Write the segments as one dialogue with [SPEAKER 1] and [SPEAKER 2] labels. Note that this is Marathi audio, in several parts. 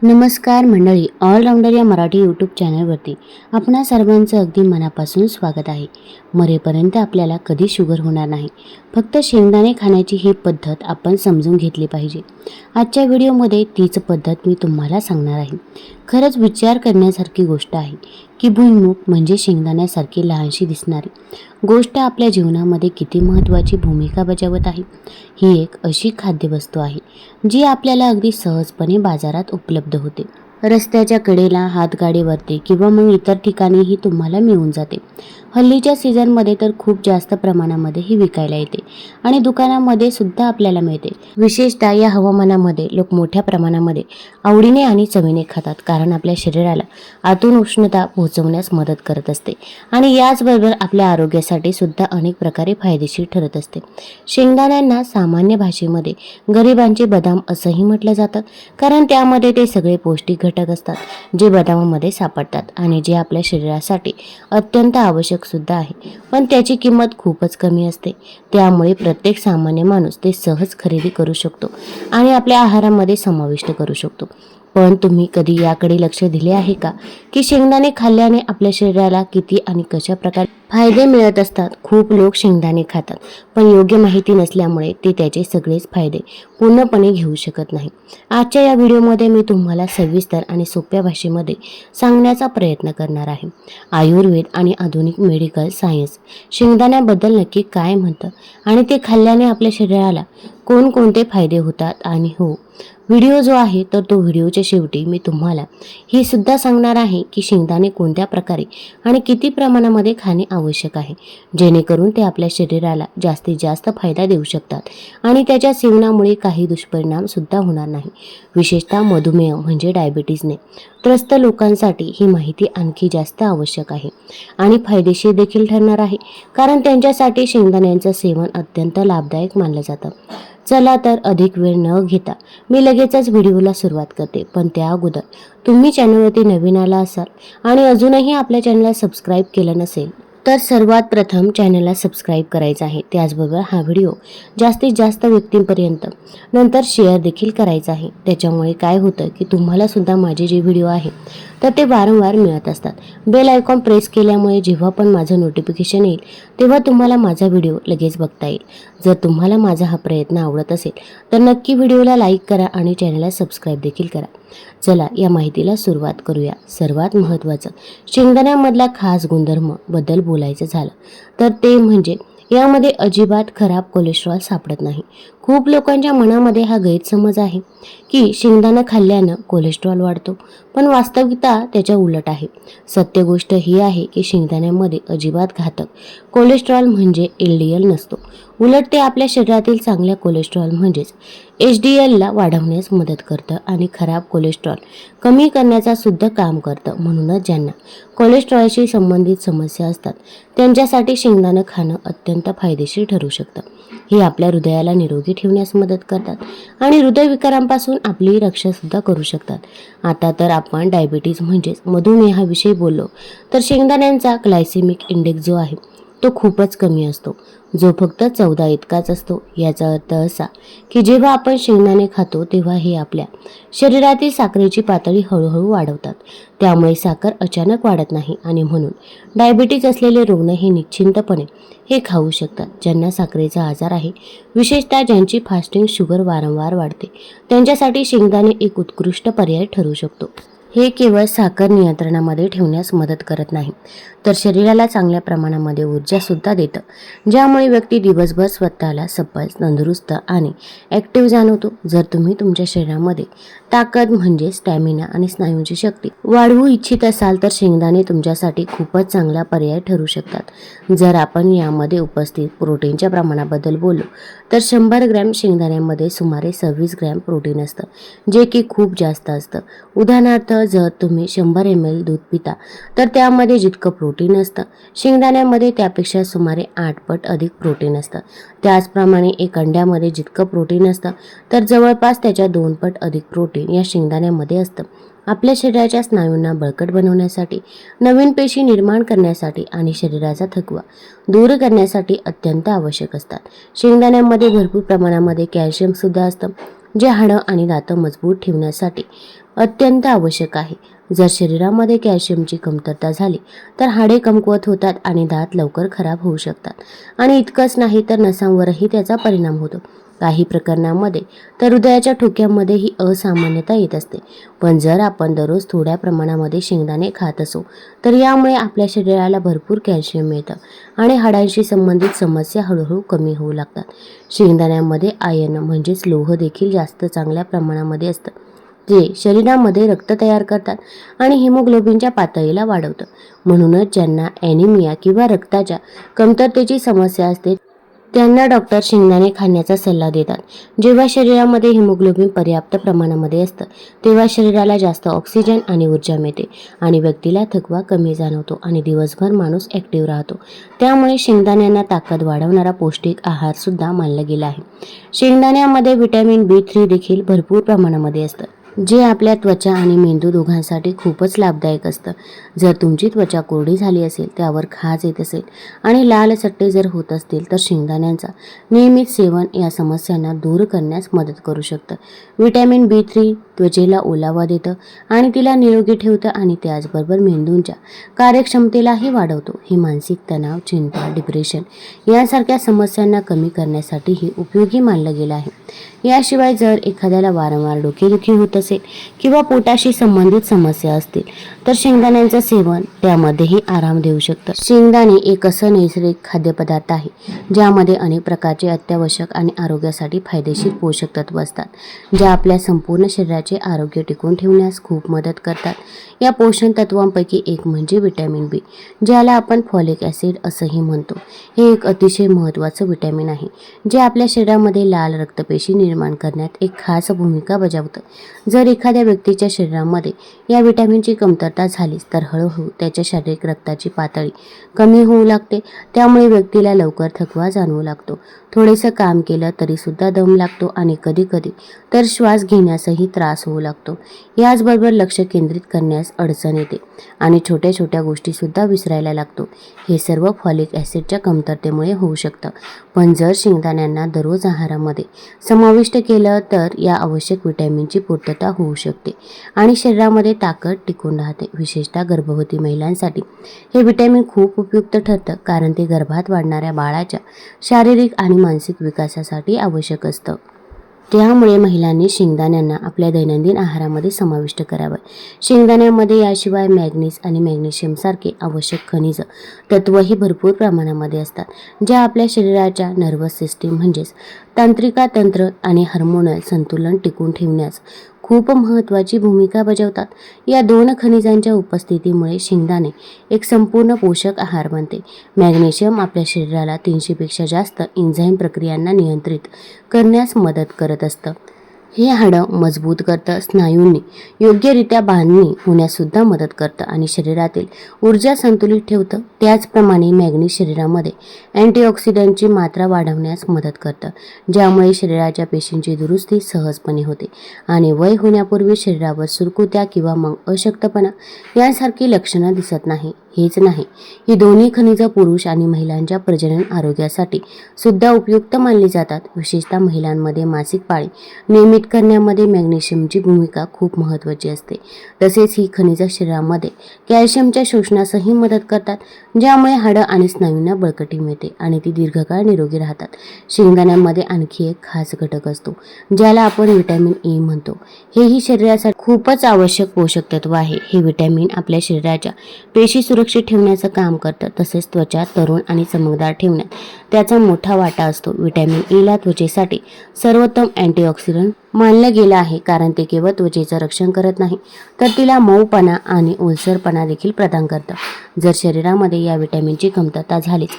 [SPEAKER 1] नमस्कार मंडळी, ऑलराऊंडर या मराठी यूट्यूब चॅनलवरती आपणा सर्वांचं अगदी मनापासून स्वागत आहे. मरेपर्यंत आपल्याला कधी शुगर होणार नाही. फक्त शेंगदाणे खाण्याची ही पद्धत आपण समजून घेतली पाहिजे. आजच्या व्हिडिओमध्ये तीच पद्धत मी तुम्हाला सांगणार आहे. खरंच विचार करण्यासारखी गोष्ट आहे की भुईमूग म्हणजे शेंगदाण्यासारखी लहानशी दिसणारी गोष्ट आपल्या जीवनामध्ये किती महत्त्वाची भूमिका बजावत आहे. ही एक अशी खाद्यवस्तू आहे जी आपल्याला अगदी सहजपणे बाजारात उपलब्ध होते. रस्त्याच्या कडेला, हातगाडीवरती किंवा मग इतर ठिकाणीही तुम्हाला मिळून जाते. हल्लीच्या सीझनमध्ये तर खूप जास्त प्रमाणामध्ये ही विकायला येते आणि दुकानामध्ये सुद्धा आपल्याला मिळते. विशेषतः या हवामानामध्ये लोक मोठ्या प्रमाणामध्ये आवडीने आणि चवीने खातात, कारण आपल्या शरीराला आतून उष्णता पोहोचवण्यास मदत करत असते आणि याचबरोबर आपल्या आरोग्यासाठी सुद्धा अनेक प्रकारे फायदेशीर ठरत असते. शेंगदाण्यांना सामान्य भाषेमध्ये गरिबांचे बदाम असंही म्हटलं जातं, कारण त्यामध्ये ते सगळे पौष्टिक घटक असतात जे बदामामध्ये सापडतात आणि जे आपल्या शरीरासाठी अत्यंत आवश्यक सुद्धा आहे. पण त्याची किंमत खूपच कमी असते, त्यामुळे प्रत्येक सामान्य माणूस ते सहज खरेदी करू शकतो आणि आपल्या आहारामध्ये समाविष्ट करू शकतो. पण तुम्ही कधी याकडे लक्ष दिले आहे का की शेंगदाणे खाल्ल्याने आपल्या शरीराला किती आणि कशा प्रकारे फायदे मिळत असतात? खूप लोक शेंगदाणे खातात, पण योग्य माहिती नसल्यामुळे ते त्याचे सगळेच फायदे पूर्णपणे घेऊ शकत नाही. आजच्या या व्हिडिओमध्ये मी तुम्हाला सविस्तर आणि सोप्या भाषेमध्ये सांगण्याचा प्रयत्न करणार आहे. आयुर्वेद आणि आधुनिक मेडिकल सायन्स शेंगदाण्याबद्दल नक्की काय म्हणतं आणि ते खाल्ल्याने आपल्या शरीराला कोणकोणते फायदे होतात. आणि हो, व्हिडिओ जो आहे तर तो व्हिडिओच्या शेवटी मी तुम्हाला हे सुद्धा सांगणार आहे की शेंगदाणे कोणत्या प्रकारे आणि किती प्रमाणामध्ये खाणे आवश्यक आहे, जेणेकरून ते आपल्या शरीराला जास्तीत जास्त फायदा देऊ शकतात आणि त्याच्या सेवनामुळे काही दुष्परिणाम सुद्धा होणार नाही. विशेषतः मधुमेह म्हणजे डायबिटीजने त्रस्त लोकांसाठी ही माहिती आणखी जास्त आवश्यक आहे आणि फायदेशीर देखील ठरणार आहे, कारण त्यांच्यासाठी शेंगदाण्यांचं सेवन अत्यंत लाभदायक मानलं जातं. चला तर अधिक वेळ न घेता मी लगेचच व्हिडिओला सुरुवात करते. पण त्या अगोदर तुम्ही चॅनलवरती नवीन आला असाल आणि अजूनही आपल्या चॅनलला सबस्क्राईब केलं नसेल तर सर्वात प्रथम चॅनलला सबस्क्राईब करायचं आहे. त्याचबरोबर हा व्हिडिओ जास्तीत जास्त व्यक्तींपर्यंत नंतर शेअर देखील करायचा आहे. त्याच्यामुळे काय होतं की तुम्हाला सुद्धा माझे जे व्हिडिओ आहे तर ते वारंवार मिळत असतात. बेल आयकॉन प्रेस केल्यामुळे जेव्हा पण माझं नोटिफिकेशन येईल तेव्हा तुम्हाला माझा व्हिडिओ लगेच बघता येईल. जर तुम्हाला माझा हा प्रयत्न आवडत असेल तर नक्की व्हिडिओला लाईक करा आणि चॅनलला सबस्क्राईब देखील करा. चला या माहितीला सुरुवात करूया. सर्वात महत्त्वाचं शेंगदाण्यामधला खास गुणधर्म बद्दल बोलायचं झालं तर ते म्हणजे यामध्ये अजिबात खराब कोलेस्ट्रॉल सापडत नाही. खूप लोकांच्या मनामध्ये हा गैरसमज आहे की शेंगदाणा खाल्ल्यानं कोलेस्ट्रॉल वाढतो, पण वास्तविकता त्याच्या उलट आहे. सत्य गोष्ट ही आहे की शेंगदाण्यामध्ये अजिबात घातक कोलेस्ट्रॉल म्हणजे LDL नसतो. उलट ते आपल्या शरीरातील चांगल्या कोलेस्ट्रॉल म्हणजेच HDLला वाढवण्यास मदत करतं आणि खराब कोलेस्ट्रॉल कमी करण्याचा सुद्धा काम करतं. म्हणूनच ज्यांना कोलेस्ट्रॉलशी संबंधित समस्या असतात त्यांच्यासाठी शेंगदाणं खाणं अत्यंत फायदेशीर ठरू शकतं. हे आपल्या हृदयाला निरोगी ठेवण्यास मदत करतात आणि हृदयविकारांपासून आपली रक्षा सुद्धा करू शकतात. आता तर आपण डायबिटीज म्हणजेच मधुमेहाविषयी बोललो तर शेंगदाण्यांचा ग्लायसेमिक इंडेक्स जो आहे तो खूपच कमी असतो, जो फक्त 14 इतकाच असतो. याचा अर्थ असा की जेव्हा आपण शेंगदाणे खातो तेव्हा हे आपल्या शरीरातील साखरेची पातळी हळूहळू वाढवतात. त्यामुळे साखर अचानक वाढत नाही आणि म्हणून डायबिटीज असलेले रुग्ण हे निश्चिंतपणे हे खाऊ शकतात. ज्यांना साखरेचा आजार आहे, विशेषतः ज्यांची फास्टिंग शुगर वारंवार वाढते, त्यांच्यासाठी शेंगदाणे एक उत्कृष्ट पर्याय ठरू शकतो. हे केवळ साखर नियंत्रणामध्ये ठेवण्यास मदत करत नाही तर शरीराला चांगल्या प्रमाणामध्ये ऊर्जा सुद्धा देतं, ज्यामुळे व्यक्ती दिवसभर स्वतःला सपल, तंदुरुस्त आणि ॲक्टिव्ह जाणवतो. जर तुम्ही तुमच्या शरीरामध्ये ताकद म्हणजे स्टॅमिना आणि स्नायूंची शक्ती वाढवू इच्छित असाल तर शेंगदाणे तुमच्यासाठी खूपच चांगला पर्याय ठरू शकतात. जर आपण यामध्ये उपस्थित प्रोटीनच्या प्रमाणाबद्दल बोललो तर 100 ग्रॅम शेंगदाण्यामध्ये सुमारे 26 ग्रॅम प्रोटीन असतं, जे की खूप जास्त असतं. उदाहरणार्थ, जर तुम्ही 100 ml दूध पिता तर त्यामध्ये जितकं प्रोटीन असतं, शेंगदाण्यामध्ये त्यापेक्षा सुमारे 8 पट अधिक प्रोटीन असतं. त्याचप्रमाणे एक अंड्यामध्ये जितकं प्रोटीन असतं तर जवळपास त्याच्या 2 पट अधिक प्रोटीन या शेंगदाण्यामध्ये असतं. आपल्या शरीराच्या स्नायूंना बळकट बनवण्यासाठी, नवीन पेशी निर्माण करण्यासाठी आणि शरीराचा थकवा दूर करण्यासाठी अत्यंत आवश्यक असतात. शेंगदाण्यामध्ये भरपूर प्रमाणामध्ये कॅल्शियम सुद्धा असतं, जे हाडं आणि दातं मजबूत ठेवण्यासाठी अत्यंत आवश्यक आहे. जर शरीरामध्ये कॅल्शियमची कमतरता झाली तर हाडे कमकुवत होतात आणि दात लवकर खराब होऊ शकतात. आणि इतकंच नाही तर नसांवरही त्याचा परिणाम होतो. काही प्रकरणांमध्ये तर हृदयाच्या ठोक्यांमध्ये ही असामान्यता येत असते. पण जर आपण दररोज थोड्या प्रमाणामध्ये शेंगदाणे खात असू तर यामुळे आपल्या शरीराला भरपूर कॅल्शियम मिळतं आणि हाडांशी संबंधित समस्या हळूहळू कमी होऊ लागतात. शेंगदाण्यामध्ये आयर्न म्हणजेच लोह देखील जास्त चांगल्या प्रमाणामध्ये असतं, जे शरीरामध्ये रक्त तयार करतात आणि हिमोग्लोबिनच्या पातळीला वाढवतं. म्हणूनच ज्यांना ॲनिमिया किंवा रक्ताच्या कमतरतेची समस्या असते त्यांना डॉक्टर शेंगदाणे खाण्याचा सल्ला देतात. जेव्हा शरीरामध्ये हिमोग्लोबिन पर्याप्त प्रमाणामध्ये असतं तेव्हा शरीराला जास्त ऑक्सिजन आणि ऊर्जा मिळते आणि व्यक्तीला थकवा कमी जाणवतो आणि दिवसभर माणूस ॲक्टिव्ह राहतो. त्यामुळे शेंगदाण्यांना ताकद वाढवणारा पौष्टिक आहार सुद्धा मानला गेला आहे. शेंगदाण्यामध्ये व्हिटॅमिन B3 देखील भरपूर प्रमाणामध्ये असतं, जे आपल्या त्वचा आणि मेंदू दोघांसाठी खूपच लाभदायक असतं. जर तुमची त्वचा कोरडी झाली असेल, त्यावर खाज येत असेल आणि लाल चट्टे जर होत असतील तर शेंगदाण्यांचा नियमित सेवन या समस्यांना दूर करण्यास मदत करू शकतं. व्हिटॅमिन B3 त्वचेला ओलावा देतं आणि तिला निरोगी ठेवतं आणि त्याचबरोबर मेंदूच्या कार्यक्षमतेलाही वाढवतो. हे मानसिक तणाव, चिंता, डिप्रेशन यांसारख्या समस्यांना कमी करण्यासाठीही उपयोगी मानलं गेलं आहे. याशिवाय जर एखाद्याला वारंवार डोकेदुखी होत असेल किंवा पोटाशी संबंधित समस्या असतील तर शेंगदाण्यांचं सेवन त्यामध्येही आराम देऊ शकतं. शेंगदाणे एक असं नैसर्गिक खाद्यपदार्थ आहे ज्यामध्ये अनेक प्रकारचे अत्यावश्यक आणि आरोग्यासाठी फायदेशीर पोषक तत्व असतात, जे आपल्या संपूर्ण शरीराचे आरोग्य टिकवून ठेवण्यास खूप मदत करतात. या पोषण तत्वांपैकी एक म्हणजे व्हिटॅमिन B, ज्याला आपण फॉलिक ॲसिड असंही म्हणतो. हे एक अतिशय महत्त्वाचं व्हिटॅमिन आहे, जे आपल्या शरीरामध्ये लाल रक्तपेशी निर्माण करण्यात एक खास भूमिका बजावतं. जर एखाद्या व्यक्तीच्या शरीरामध्ये या व्हिटॅमिनची कमतरता झालीच तर हळूहळू त्याच्या शारीरिक रक्ताची पातळी कमी होऊ लागते. त्यामुळे व्यक्तीला लवकर थकवा जाणवू लागतो, थोडेसं काम केलं तरीसुद्धा दम लागतो आणि कधीकधी तर श्वास घेण्यासही त्रास होऊ लागतो. याचबरोबर लक्ष केंद्रित करण्यास अडचण येते आणि छोट्या छोट्या गोष्टीसुद्धा विसरायला लागतो. हे सर्व फॉलिक ॲसिडच्या कमतरतेमुळे होऊ शकतं. पण जर शेंगदाण्यांना दररोज आहारामध्ये समाविष्ट केलं तर या आवश्यक व्हिटॅमिनची पूर्तता होऊ शकते आणि शरीरामध्ये ताकद टिकून राहते. विशेषतः गर्भवती महिलांसाठी हे व्हिटॅमिन खूप उपयुक्त ठरतं, कारण ते गर्भात वाढणाऱ्या बाळाच्या शारीरिक आणि मानसिक विकासासाठी आवश्यक असतं. त्यामुळे महिलांनी शेंगदाण्यांना आपल्या दैनंदिन आहारामध्ये समाविष्ट करावं. शेंगदाण्यामध्ये याशिवाय मॅग्नीज आणि मॅग्नेशियमसारखे आवश्यक खनिज तत्वही भरपूर प्रमाणामध्ये असतात, जे आपल्या शरीराच्या नर्वस सिस्टीम म्हणजेच तांत्रिका तंत्र आणि हार्मोनल संतुलन टिकून ठेवण्यास खूप महत्त्वाची भूमिका बजावतात. या दोन खनिजांच्या उपस्थितीमुळे शेंगदाणे एक संपूर्ण पोषक आहार बनते. मॅग्नेशियम आपल्या शरीराला 300 पेक्षा जास्त एन्झाईम प्रक्रियांना नियंत्रित करण्यास मदत करत असतं. हे हाडं मजबूत करतं, स्नायूंनी योग्यरित्या बांधणी होण्याससुद्धा मदत करतं आणि शरीरातील ऊर्जा संतुलित ठेवतं. त्याचप्रमाणे मॅग्नीज शरीरामध्ये अँटीऑक्सिडंटची मात्रा वाढवण्यास मदत करतं, ज्यामुळे शरीराच्या पेशींची दुरुस्ती सहजपणे होते आणि वय होण्यापूर्वी शरीरावर सुरकुत्या किंवा मग अशक्तपणा यांसारखी लक्षणं दिसत नाही. हेच नाही, ही दोन्ही खनिजं पुरुष आणि महिलांच्या प्रजनन आरोग्यासाठी सुद्धा उपयुक्त मानली जातात. विशेषतः महिलांमध्ये मासिक पाळी नियमित करण्यामध्ये मॅग्नेशियमची भूमिका खूप महत्त्वाची असते. तसेच ही खनिजं शरीरामध्ये कॅल्शियमच्या शोषणासही मदत करतात, ज्यामुळे हाडं आणि स्नायूंना बळकटी मिळते आणि ती दीर्घकाळ निरोगी राहतात. शेंगदाण्यांमध्ये आणखी एक खास घटक असतो, ज्याला आपण व्हिटॅमिन E म्हणतो. हेही शरीरासाठी खूपच आवश्यक पोषक तत्व आहे. हे व्हिटॅमिन आपल्या शरीराच्या पेशी सुरक्षित ठेवण्याचं काम करतं. तसेच त्वचा तरुण आणि चमकदार ठेवण्यात त्याचा मोठा वाटा असतो. व्हिटॅमिन E ला त्वचेसाठी सर्वोत्तम अँटीऑक्सिडंट मानलं गेलं आहे, कारण ते केवळ त्वचेचं रक्षण करत नाही तर तिला मऊपणा आणि ओलसरपणा देखील प्रदान करतं. जर शरीरामध्ये या व्हिटॅमिनची कमतरता झालीच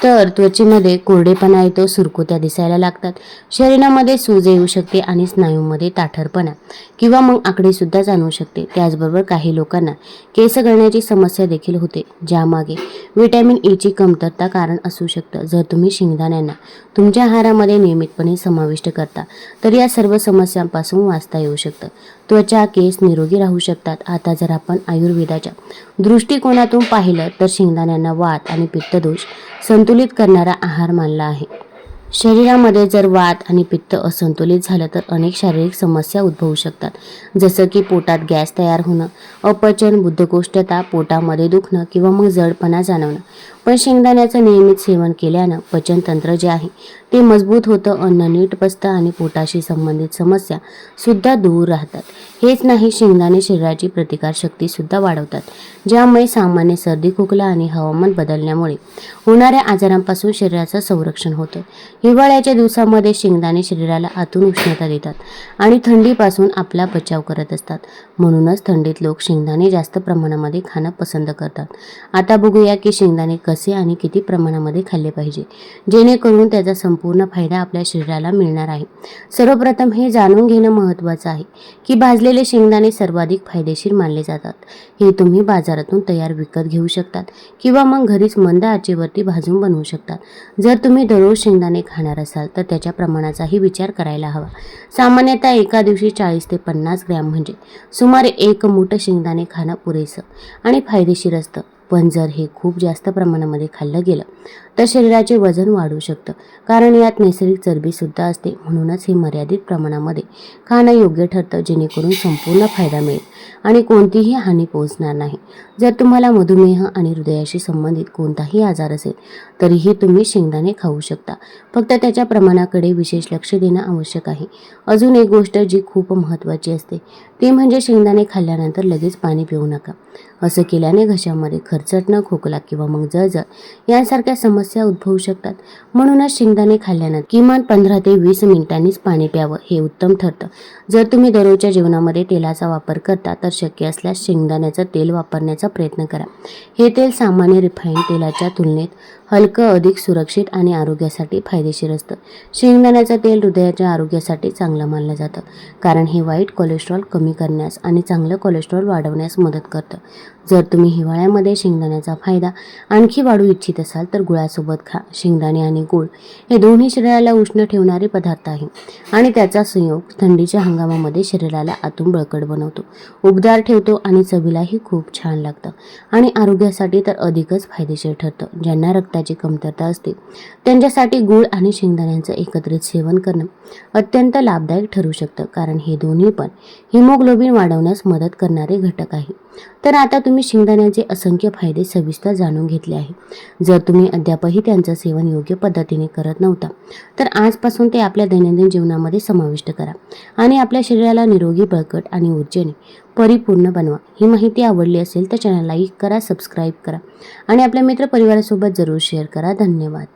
[SPEAKER 1] तर त्वचेमध्ये कोरडेपणा येतो, सुरकुत्या दिसायला लागतात, शरीरामध्ये सूज येऊ शकते आणि स्नायूंमध्ये ताठरपणा किंवा मग आकडेसुद्धा जाणवू शकते. त्याचबरोबर काही लोकांना केस गळण्याची समस्या देखील होते, ज्यामागे व्हिटॅमिन E ची कमतरता कारण असू शकतं. जर तुम्ही शेंगदाण्यांना तुमच्या आहारामध्ये नियमितपणे समाविष्ट करता तर या सर्व समस्यांपासून वाचता येऊ शकतं. त्वचा, केस निरोगी राहू शकतात. आता जर आपण आयुर्वेदाच्या दृष्टिकोनातून पाहिलं तर शेंगदाण्यांना वात आणि पित्तदोष संतुलित करणारा आहार मानला आहे. शरीरामध्ये जर वात आणि पित्त असंतुलित झालं तर अनेक शारीरिक समस्या उद्भवू शकतात, जसं की पोटात गॅस तयार होणं, अपचन, बद्धकोष्ठता, पोटामध्ये दुखणं किंवा मग जडपणा जाणवणं. पण शेंगदाण्याचं नियमित सेवन केल्यानं पचनतंत्र जे आहे ते मजबूत होतं, अन्न नीट पचतं आणि पोटाशी संबंधित समस्या सुद्धा दूर राहतात. हेच नाही, शेंगदाणे शरीराची प्रतिकारशक्ती सुद्धा वाढवतात, ज्यामुळे सामान्य सर्दी, खोकला आणि हवामान बदलण्यामुळे होणाऱ्या आजारांपासून शरीराचं संरक्षण होतं. हिवाळ्याच्या दिवसामध्ये शेंगदाणे शरीराला आतून उष्णता देतात आणि थंडीपासून आपला बचाव करत असतात. म्हणूनच थंडीत लोक शेंगदाणे जास्त प्रमाणामध्ये खाणं पसंत करतात. आता बघूया की शेंगदाणे कसे आणि किती प्रमाणामध्ये खाल्ले पाहिजे, जेणेकरून त्याचा संपूर्ण फायदा आपल्या शरीराला मिळणार आहे. सर्वप्रथम हे जाणून घेणं महत्त्वाचं आहे की भाजलेले शेंगदाणे सर्वाधिक फायदेशीर मानले जातात. हे तुम्ही बाजारातून तयार विकत घेऊ शकतात किंवा मग घरीच मंद आचेवरती भाजून बनवू शकतात. जर तुम्ही दररोज शेंगदाणे खाणार असाल तर त्याच्या प्रमाणाचाही विचार करायला हवा. सामान्यतः एका दिवशी 40 ते 50 ग्रॅम म्हणजे सुमारे 1 मूठ शेंगदाणे खाणं पुरेसं आणि फायदेशीर असतं. पण जर हे खूप जास्त प्रमाणामध्ये खाल्लं गेलं तर शरीराचे वजन वाढू शकतं, कारण यात नैसर्गिक चरबीसुद्धा असते. म्हणूनच हे मर्यादित प्रमाणामध्ये खाणं योग्य ठरतं, जेणेकरून संपूर्ण फायदा मिळेल आणि कोणतीही हानी पोहोचणार नाही. जर तुम्हाला मधुमेह आणि हृदयाशी संबंधित कोणताही आजार असेल तरीही तुम्ही शेंगदाणे खाऊ शकता. फक्त त्याच्या प्रमाणाकडे विशेष लक्ष देणं आवश्यक आहे. अजून एक गोष्ट जी खूप महत्त्वाची असते ती म्हणजे शेंगदाणे खाल्ल्यानंतर लगेच पाणी पिऊ नका. असं केल्याने घशामध्ये खरचटणं, खोकला किंवा मग जळजळ यांसारख्या समस्या उद्भवू शकतात. म्हणूनच शेंगदाणे खाल्ल्यानंतर किमान 15 ते 20 मिनिटांनीच पाणी प्यावं हे उत्तम ठरतं. जर तुम्ही दररोजच्या जेवणामध्ये तेलाचा वापर करता तर शक्य असल्यास शेंगदाण्याचं तेल वापरण्याचा प्रयत्न करा. हे तेल सामान्य रिफाईंड तेलाच्या तुलनेत हलकं, अधिक सुरक्षित आणि आरोग्यासाठी फायदेशीर असतं. शेंगदाण्याचं तेल हृदयाच्या आरोग्यासाठी चांगलं मानलं जातं, कारण हे वाईट कोलेस्ट्रॉल कमी करण्यास आणि चांगलं कोलेस्ट्रॉल वाढवण्यास मदत करतं. जर तुम्ही हिवाळ्यामध्ये शेंगदाण्याचा फायदा आणखी वाढवू इच्छित असाल तर गुळासोबत खा. शेंगदाणे आणि गूळ हे दोन्ही शरीराला उष्ण ठेवणारे पदार्थ आहे आणि त्याचा संयोग थंडीच्या हंगामामध्ये शरीराला आतून बळकट बनवतो, उबदार ठेवतो आणि चवीलाही खूप छान लागतं आणि आरोग्यासाठी तर अधिकच फायदेशीर ठरतं. ज्यांना रक्ताची कमतरता असते त्यांच्यासाठी गूळ आणि शेंगदाण्यांचं एकत्रित सेवन करणं अत्यंत लाभदायक ठरू शकतं, कारण हे दोन्ही पण हिमोग्लोबिन वाढवण्यास मदत करणारे घटक आहे. तर आता तुम्ही शेंगदाण्याचे असंख्य फायदे सविस्तर जाणून घेतले आहे. जर तुम्ही अद्यापही त्यांचं सेवन योग्य पद्धतीने करत नव्हता तर आजपासून ते आपल्या दैनंदिन जीवनामध्ये समाविष्ट करा आणि आपल्या शरीराला निरोगी, बळकट आणि ऊर्जेने परिपूर्ण बनवा. ही माहिती आवडली असेल तर चॅनलला लाईक करा, सबस्क्राईब करा आणि आपल्या मित्रपरिवारासोबत जरूर शेअर करा. धन्यवाद.